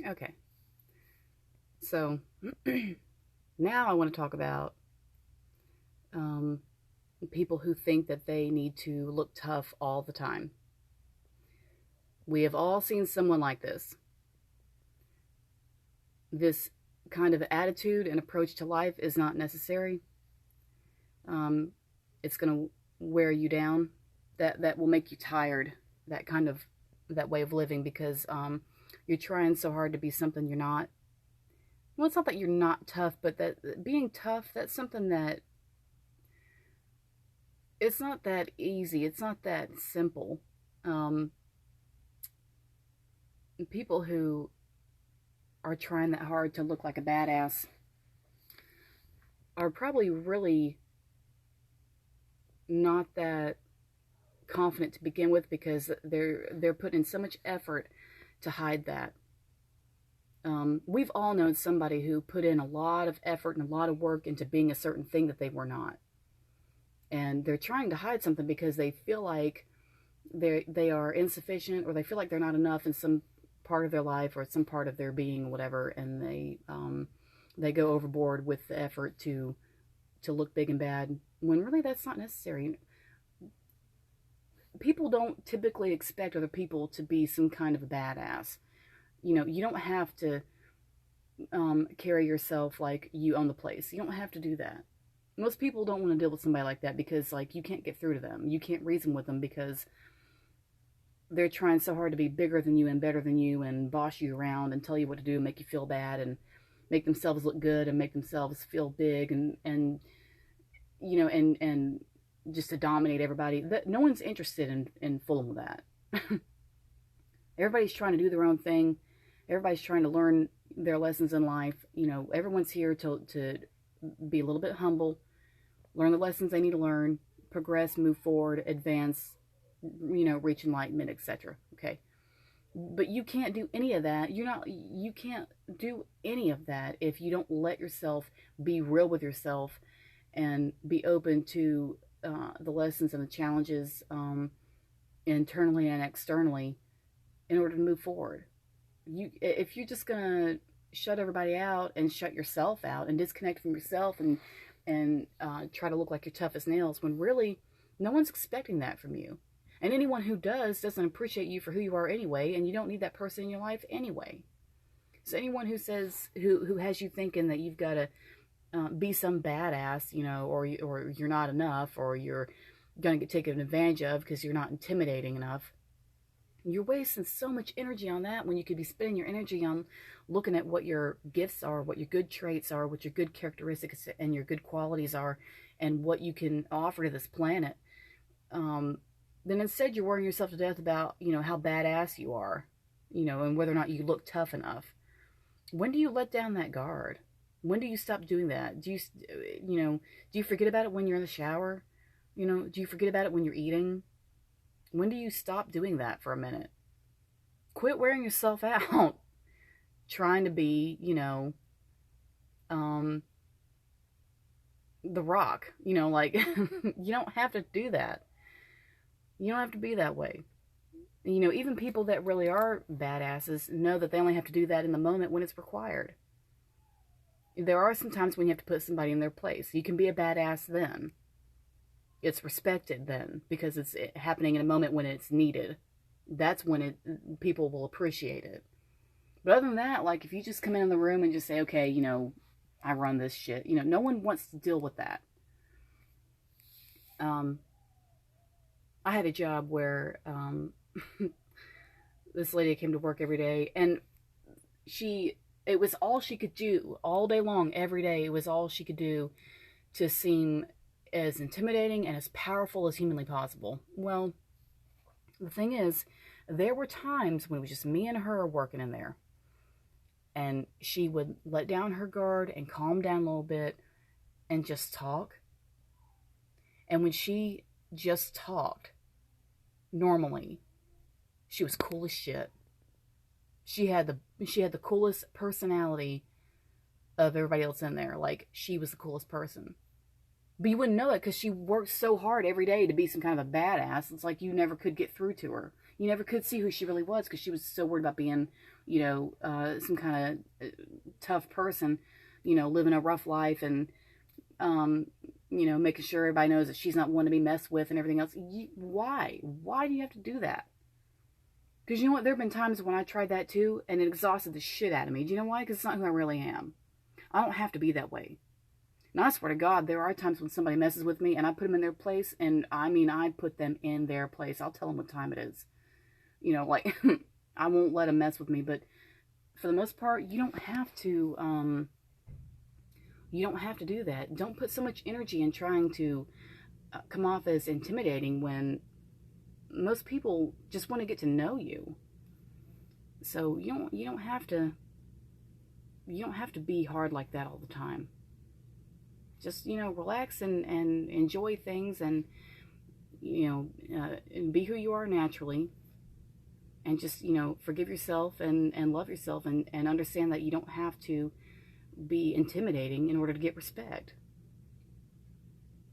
Okay. So now I want to talk about um, people who think that they need to look tough all the time. We have all seen someone like this. This kind of attitude and approach to life is not necessary. Um, it's going to wear you down. That will make you tired. That kind of that way of living because you're trying so hard to be something you're not. Well, it's not that you're not tough, but that being tough, that's something that it's not that easy. It's not that simple. Um, People who are trying that hard to look like a badass are probably really not that confident to begin with because they're putting in so much effort to hide that. We've all known somebody who put in a lot of effort and a lot of work into being a certain thing that they were not, and they're trying to hide something because they feel like they are insufficient or they feel like they're not enough in some part of their life or some part of their being, whatever, and they go overboard with the effort to look big and bad when really that's not necessary. People don't typically expect other people to be some kind of a badass. You don't have to carry yourself like you own the place. You don't have to do that. Most people don't want to deal with somebody like that because like you can't get through to them. You can't reason with them because they're trying so hard to be bigger than you and better than you and boss you around and tell you what to do and make you feel bad and make themselves look good and make themselves feel big and and just to dominate everybody. That no one's interested in fooling with that. Everybody's trying to do their own thing. Everybody's trying to learn their lessons in life. Everyone's here to be a little bit humble, learn the lessons they need to learn, progress, move forward, advance, reach enlightenment, etc. Okay. But you can't do any of that. You can't do any of that if you don't let yourself be real with yourself and be open to the lessons and the challenges internally and externally in order to move forward. If you're just gonna shut everybody out and shut yourself out and disconnect from yourself and try to look like you're tough as nails when really no one's expecting that from you. And anyone who does doesn't appreciate you for who you are anyway, and you don't need that person in your life anyway. So anyone who has you thinking that you've got to be some badass, or you're not enough, or you're going to get taken advantage of because you're not intimidating enough, you're wasting so much energy on that when you could be spending your energy on looking at what your gifts are, what your good traits are, what your good characteristics and your good qualities are, and what you can offer to this planet. Then instead you're worrying yourself to death about, how badass you are, and whether or not you look tough enough. When do you let down that guard? When do you stop doing that? Do you forget about it when you're in the shower? Do you forget about it when you're eating? When do you stop doing that for a minute? Quit wearing yourself out trying to be, um, the rock, like, you don't have to do that. You don't have to be that way. Even people that really are badasses know that they only have to do that in the moment when it's required. There are some times when you have to put somebody in their place. You can be a badass then. It's respected then because it's happening in a moment when it's needed. That's when people will appreciate it. But other than that, like if you just come in the room and just say, okay, I run this shit, no one wants to deal with that. Um, I had a job where this lady came to work every day, and it was all she could do all day long, every day. It was all she could do to seem as intimidating and as powerful as humanly possible. Well, the thing is, there were times when it was just me and her working in there, and she would let down her guard and calm down a little bit and just talk. And when she just talked normally, she was cool as shit. She had the coolest personality of everybody else in there. Like, she was the coolest person. But you wouldn't know it because she worked so hard every day to be some kind of a badass. It's like you never could get through to her. You never could see who she really was because she was so worried about being, some kind of tough person, living a rough life and, making sure everybody knows that she's not one to be messed with and everything else. Why? Why do you have to do that? Because you know what? There have been times when I tried that too, and it exhausted the shit out of me. Do you know why? Because it's not who I really am. I don't have to be that way. And I swear to God, there are times when somebody messes with me, and I put them in their place, and I mean, I put them in their place. I'll tell them what time it is. I won't let them mess with me, but for the most part, you don't have to, do that. Don't put so much energy in trying to come off as intimidating when most people just want to get to know you. So you don't have to be hard like that all the time. Just, relax and enjoy things and and be who you are naturally, and just, forgive yourself and love yourself and understand that you don't have to be intimidating in order to get respect.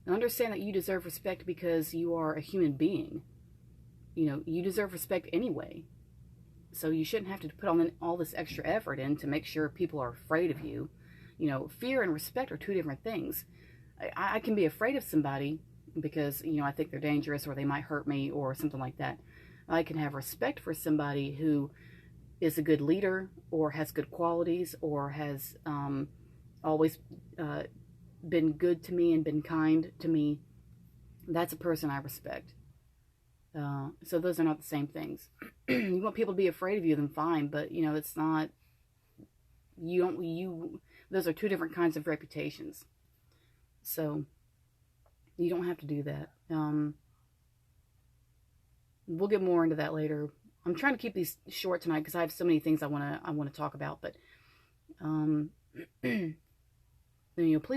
And understand that you deserve respect because you are a human being. You deserve respect anyway. So you shouldn't have to put on all this extra effort in to make sure people are afraid of you. Fear and respect are two different things. I can be afraid of somebody because, I think they're dangerous or they might hurt me or something like that. I can have respect for somebody who is a good leader or has good qualities or has always been good to me and been kind to me. That's a person I respect. So those are not the same things. You want people to be afraid of you, then fine, but it's not. Those are two different kinds of reputations. So you don't have to do that. We'll get more into that later. I'm trying to keep these short tonight because I have so many things I want to talk about. But please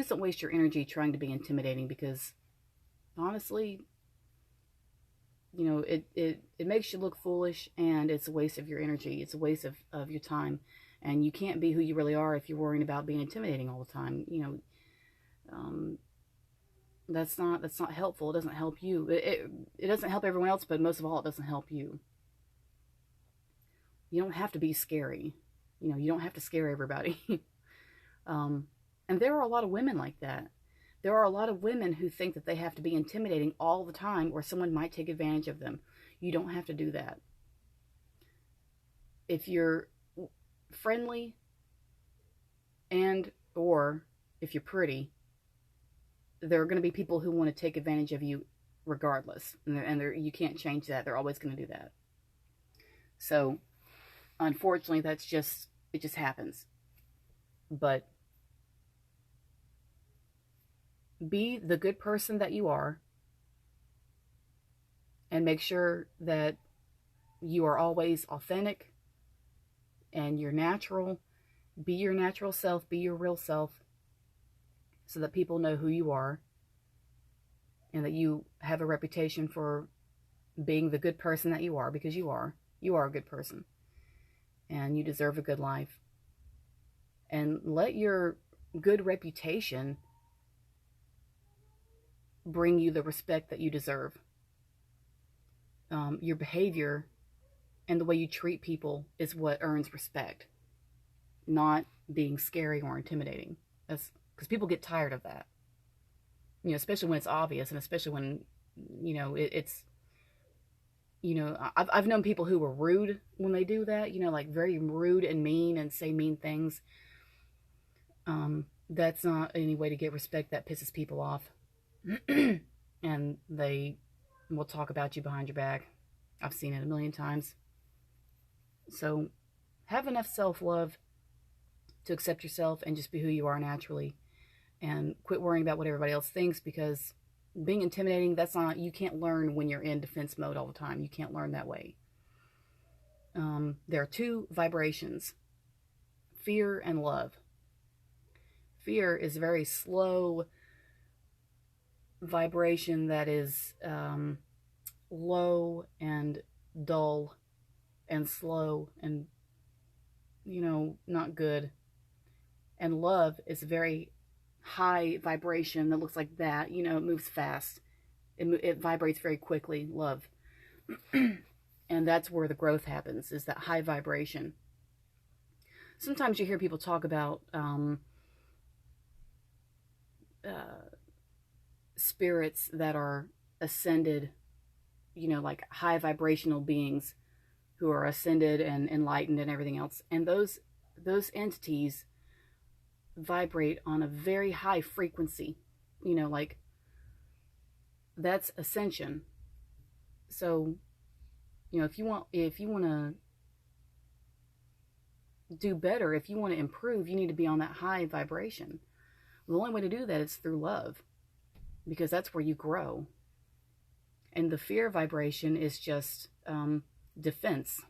don't waste your energy trying to be intimidating, because honestly, it makes you look foolish, and it's a waste of your energy. It's a waste of your time, and you can't be who you really are if you're worrying about being intimidating all the time. That's not helpful. It doesn't help you. It doesn't help everyone else, but most of all, it doesn't help you. You don't have to be scary. You don't have to scare everybody. And there are a lot of women like that. There are a lot of women who think that they have to be intimidating all the time or someone might take advantage of them. You don't have to do that. If you're friendly and or if you're pretty, there are going to be people who want to take advantage of you regardless. And you can't change that. They're always going to do that. So, unfortunately, it just happens. But be the good person that you are, and make sure that you are always authentic and you're natural. Be your natural self, be your real self, so that people know who you are and that you have a reputation for being the good person that you are, because you are a good person and you deserve a good life. And let your good reputation bring you the respect that you deserve. Your behavior and the way you treat people is what earns respect, not being scary or intimidating. That's because people get tired of that. Especially when it's obvious, and especially when it's I've known people who were rude when they do that. Like very rude and mean and say mean things. That's not any way to get respect. That pisses people off. And they will talk about you behind your back. I've seen it a million times. So have enough self-love to accept yourself and just be who you are naturally, and quit worrying about what everybody else thinks, because being intimidating, you can't learn when you're in defense mode all the time. You can't learn that way. There are two vibrations: fear and love. Fear is very slow vibration that is low and dull and slow and not good. And love is a very high vibration that looks like that. It moves fast. It vibrates very quickly. Love. And that's where the growth happens, is that high vibration. Sometimes you hear people talk about spirits that are ascended, you know, like high vibrational beings who are ascended and enlightened and everything else. And those entities vibrate on a very high frequency, you know, like that's ascension. So, you know, if you want to do better, if you want to improve, you need to be on that high vibration. The only way to do that is through love, because that's where you grow. And the fear vibration is just defense.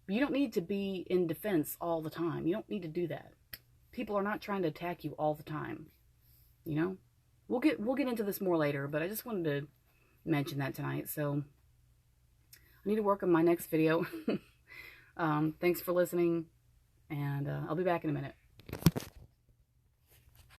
You don't need to be in defense all the time. You don't need to do that. People are not trying to attack you all the time. You know, we'll get into this more later, but I just wanted to mention that tonight. So I need to work on my next video. Thanks for listening, and I'll be back in a minute.